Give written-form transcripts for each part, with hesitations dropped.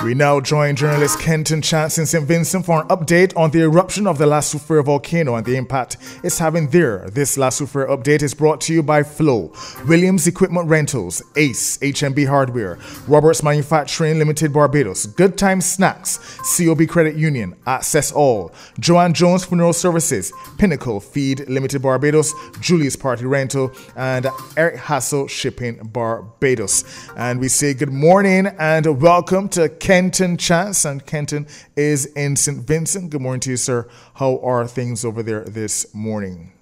We now join journalist Kenton in St. Vincent for an update on the eruption of the La Soufriere volcano and the impact it's having there. This La Soufriere update is brought to you by Flow, Williams Equipment Rentals, Ace, HMB Hardware, Roberts Manufacturing Limited Barbados, Good Time Snacks, COB Credit Union, Access All, Joanne Jones Funeral Services, Pinnacle Feed Limited Barbados, Julius Party Rental, and Eric Hassel Shipping Barbados. And we say good morning and welcome to Kenton Chance, and Kenton is in St. Vincent. Good morning to you, sir. How are things over there this morning?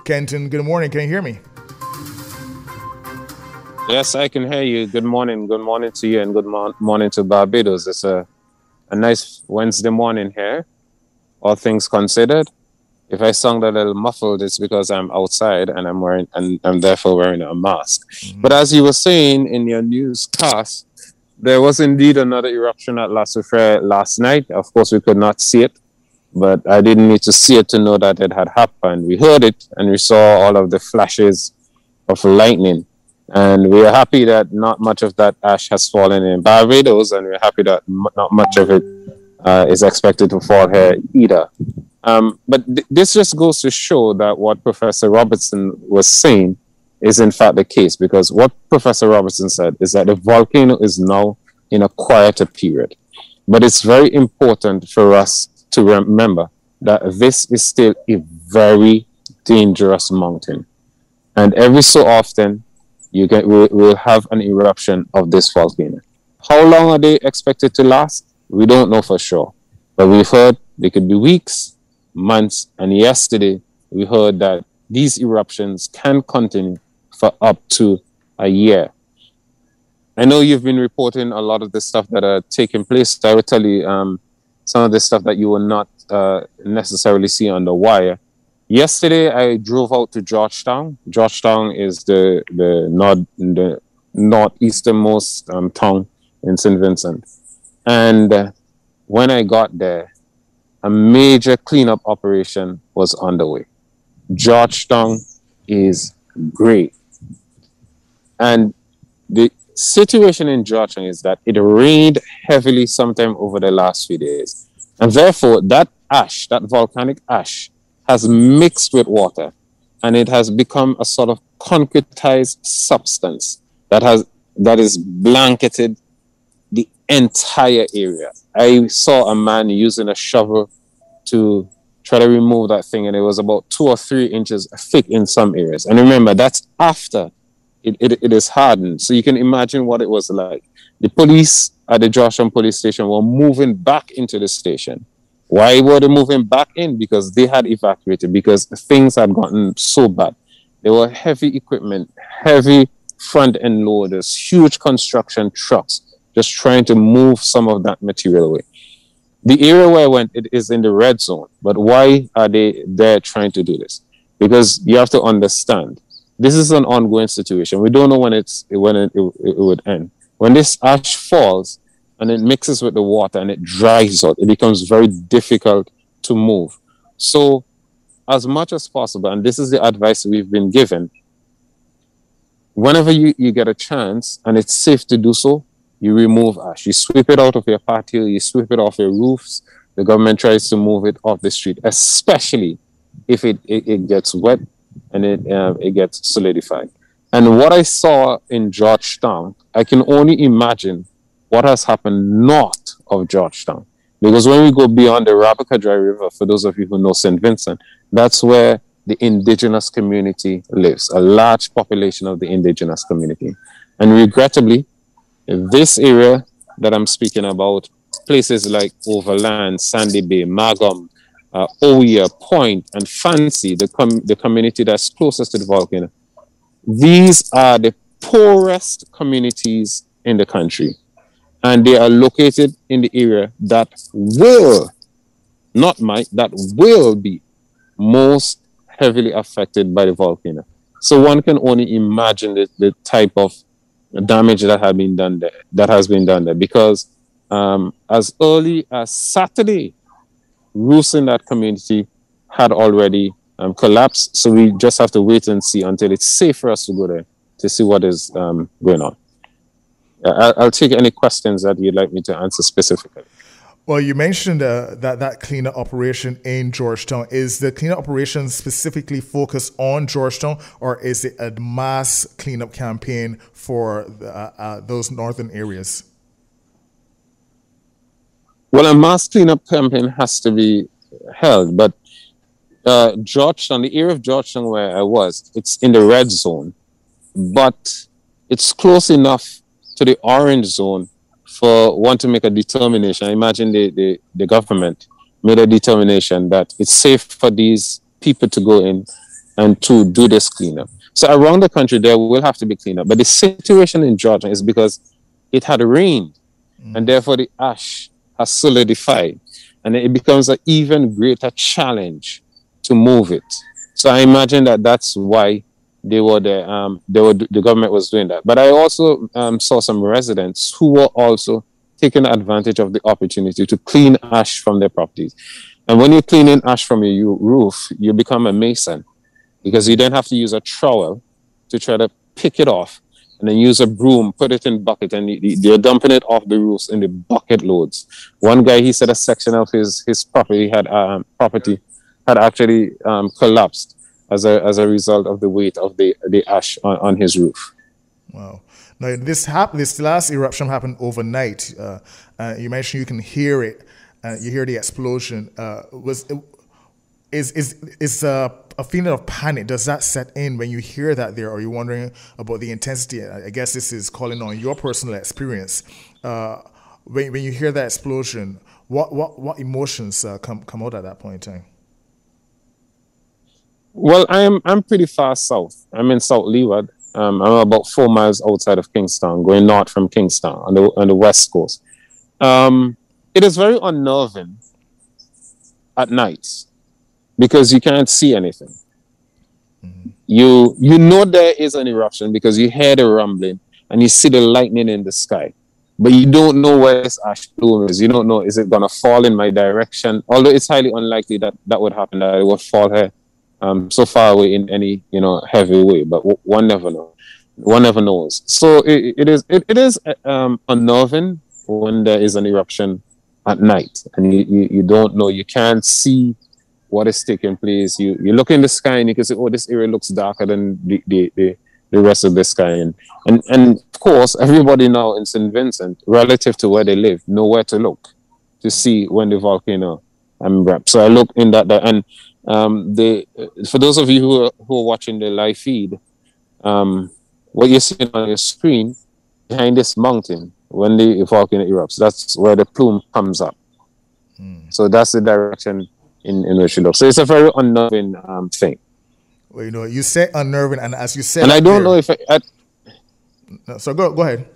Kenton, good morning. Can you hear me? Yes, I can hear you. Good morning. Good morning to you, and good morning to Barbados. It's a nice Wednesday morning here, all things considered. If I sound a little muffled, it's because I'm outside and I'm therefore wearing a mask. Mm-hmm. But as you were saying in your newscast, there was indeed another eruption at La Soufriere last night. Of course, we could not see it, but I didn't need to see it to know that it had happened. We heard it and we saw all of the flashes of lightning. And we are happy that not much of that ash has fallen in Barbados, and we're happy that not much of it is expected to fall here either. But this just goes to show that what Professor Robertson was saying is in fact the case, because what Professor Robertson said is that the volcano is now in a quieter period. But it's very important for us to remember that this is still a very dangerous mountain. And every so often, we'll have an eruption of this volcano. How long are they expected to last? We don't know for sure. But we've heard they could be weeks, months, and yesterday we heard that these eruptions can continue for up to a year. I know you've been reporting a lot of the stuff that are taking place. I will tell you some of the stuff that you will not necessarily see on the wire. Yesterday, I drove out to Georgetown. Georgetown is the northeasternmost town in St. Vincent. And when I got there, a major cleanup operation was underway. Georgetown is great. And the situation in Georgetown is that it rained heavily sometime over the last few days. And therefore, that ash, that volcanic ash, has mixed with water. And it has become a sort of concretized substance that is blanketed the entire area. I saw a man using a shovel to try to remove that thing, and it was about 2 or 3 inches thick in some areas. And remember, that's after it is hardened. So you can imagine what it was like. The police at the Georgetown police station were moving back into the station. Why were they moving back in? Because they had evacuated, because things had gotten so bad. There were heavy equipment, heavy front-end loaders, huge construction trucks, just trying to move some of that material away. The area where I went, it is in the red zone. But why are they there trying to do this? Because you have to understand, this is an ongoing situation. We don't know when it would end. When this ash falls and it mixes with the water and it dries out, it becomes very difficult to move. So as much as possible, and this is the advice we've been given, whenever you get a chance and it's safe to do so, you remove ash. You sweep it out of your patio, you sweep it off your roofs. The government tries to move it off the street, especially if it gets wet and it gets solidified. And what I saw in Georgetown, I can only imagine what has happened north of Georgetown. Because when we go beyond the Rabacadry River, for those of you who know St. Vincent, that's where the indigenous community lives, a large population of the indigenous community. And regrettably, this area that I'm speaking about, places like Overland, Sandy Bay, Magum, Oya, Point, and Fancy, the community that's closest to the volcano, these are the poorest communities in the country. And they are located in the area that will be most heavily affected by the volcano. So one can only imagine the type of damage that has been done there. Because as early as Saturday, roofs in that community had already collapsed. So we just have to wait and see until it's safe for us to go there to see what is going on. I'll take any questions that you'd like me to answer specifically. Well, you mentioned that cleanup operation in Georgetown. Is the cleanup operation specifically focused on Georgetown, or is it a mass cleanup campaign for those northern areas? Well, a mass cleanup campaign has to be held, but Georgetown, the area of Georgetown where I was, it's in the red zone, but it's close enough to the orange zone for one to make a determination. I imagine the government made a determination that it's safe for these people to go in and to do this cleanup. So around the country, there will have to be cleanup. But the situation in Georgia is because it had rained, and therefore the ash has solidified, and it becomes an even greater challenge to move it. So I imagine that that's why the government was doing that. But I also saw some residents who were also taking advantage of the opportunity to clean ash from their properties. And when you're cleaning ash from your roof, you become a mason, because you then have to use a trowel to try to pick it off, and then use a broom, put it in bucket, and they're dumping it off the roofs in the bucket loads. One guy, he said a section of his property had actually collapsed as a result of the weight of the ash on his roof. Wow. Now this last eruption happened overnight. You mentioned you can hear it. You hear the explosion. Is a feeling of panic, does that set in when you hear that there? Or are you wondering about the intensity? I guess this is calling on your personal experience. When you hear that explosion, what emotions come out at that point in time? Well, I'm pretty far south. I'm in South Leeward. I'm about 4 miles outside of Kingston, going north from Kingston on the west coast. It is very unnerving at night because you can't see anything. Mm-hmm. You know there is an eruption because you hear the rumbling and you see the lightning in the sky, but you don't know where this ash plume is. You don't know, is it going to fall in my direction? Although it's highly unlikely that would happen, that it would fall here so far away in any heavy way, but one never knows. One never knows. So it is unnerving when there is an eruption at night and you don't know, you can't see what is taking place. You look in the sky and you can say, oh, this area looks darker than the rest of the sky. And of course, everybody now in St. Vincent, relative to where they live, know where to look to see when the volcano erupts. So I look in that, and for those of you who are watching the live feed, what you're seeing on your screen behind this mountain when the volcano erupts, that's where the plume comes up. So that's the direction in which you look. So it's a very unnerving thing. Well, you say unnerving, and as you said, and I don't know if so go ahead.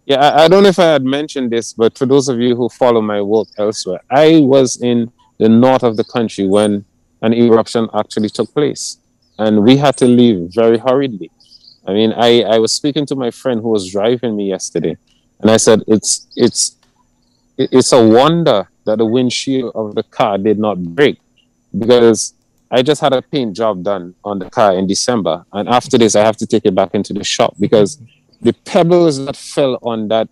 Yeah, I don't know if I had mentioned this, but for those of you who follow my work elsewhere, I was in the north of the country when an eruption actually took place, and we had to leave very hurriedly. I mean, I was speaking to my friend who was driving me yesterday, and I said, it's a wonder that the windshield of the car did not break, because I just had a paint job done on the car in December, and after this I have to take it back into the shop because the pebbles that fell on that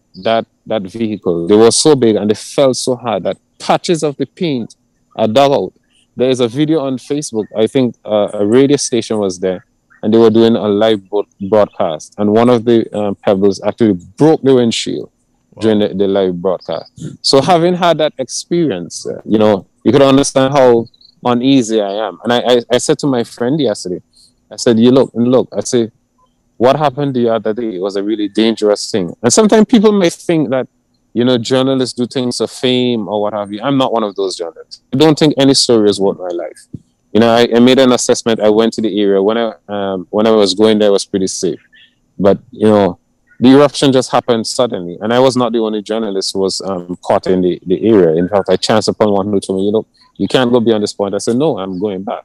vehicle, they were so big and they fell so hard that patches of the paint are dug out. There is a video on Facebook. I think a radio station was there, and they were doing a live broadcast, and one of the pebbles actually broke the windshield. Wow. During the live broadcast. So having had that experience, you could understand how uneasy I am. And I said to my friend yesterday, I said, look, I say, what happened the other day was a really dangerous thing. And sometimes people may think that, journalists do things for fame or what have you. I'm not one of those journalists. I don't think any story is worth my life. I made an assessment. I went to the area. When I was going there, it was pretty safe. But, the eruption just happened suddenly, and I was not the only journalist who was caught in the area. In fact, I chanced upon one who told me, you can't go beyond this point. I said, no, I'm going back.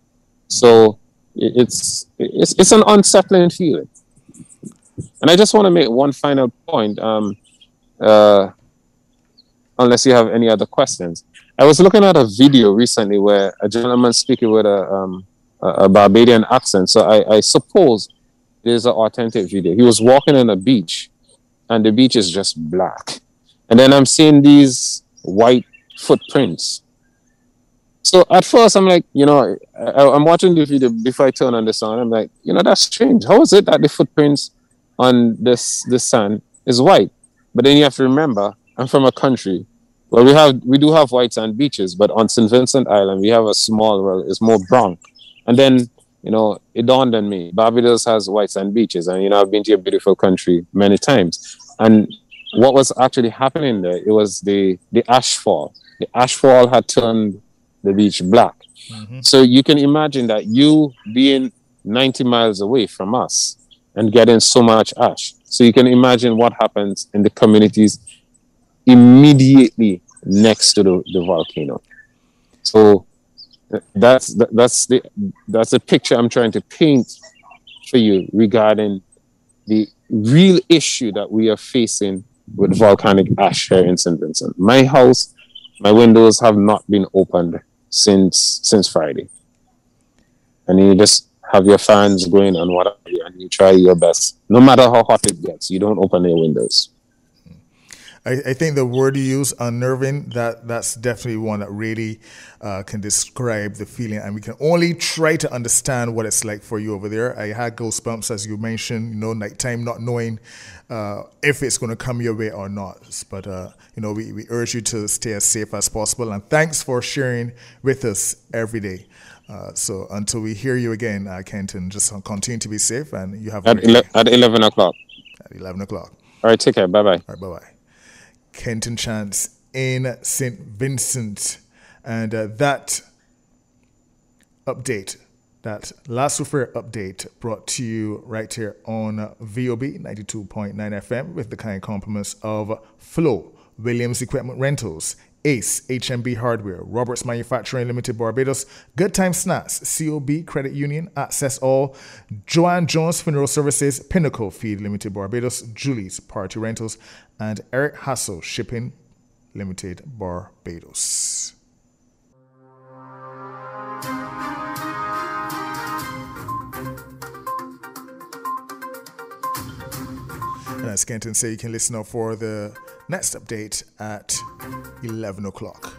So it's an unsettling feeling. And I just want to make one final point, unless you have any other questions. I was looking at a video recently where a gentleman speaking with a Barbadian accent. So I suppose there's an authentic video. He was walking on a beach, and the beach is just black. And then I'm seeing these white footprints. So at first I'm like, I'm watching the video before I turn on the sound. I'm like, that's strange. How is it that the footprints on this sand is white? But then you have to remember, I'm from a country where we do have white sand beaches, but on St. Vincent Island we have a small, well, it's more brown. And then, it dawned on me, Barbados has white sand beaches, and I've been to your beautiful country many times. And what was actually happening there, it was the ashfall. The ashfall had turned the beach black. Mm-hmm. So you can imagine that you being 90 miles away from us and getting so much ash. So you can imagine what happens in the communities immediately next to the volcano. So that's the picture I'm trying to paint for you regarding the real issue that we are facing with volcanic ash here in St. Vincent. My house, my windows have not been opened since Friday. And you just have your fans going on whatever, and you try your best. No matter how hot it gets, you don't open your windows. I think the word you use, unnerving, that's definitely one that really can describe the feeling, and we can only try to understand what it's like for you over there. I had goosebumps, as you mentioned, nighttime, not knowing if it's going to come your way or not. But, we urge you to stay as safe as possible, and thanks for sharing with us every day. So until we hear you again, Kenton, just continue to be safe, and you have at 11 o'clock. At 11 o'clock. All right, take care. Bye-bye. All right, bye-bye. Kenton Chance in St. Vincent, and that update, that La Soufriere update, brought to you right here on VOB 92.9 FM with the kind compliments of Flo, Williams Equipment Rentals, Ace, HMB Hardware, Roberts Manufacturing Limited Barbados, Good Time Snacks, COB Credit Union, Access All, Joanne Jones Funeral Services, Pinnacle Feed Limited Barbados, Julie's Party Rentals, and Eric Hassel Shipping Limited Barbados. And as Kenton said, you can listen up for the next update at 11 o'clock.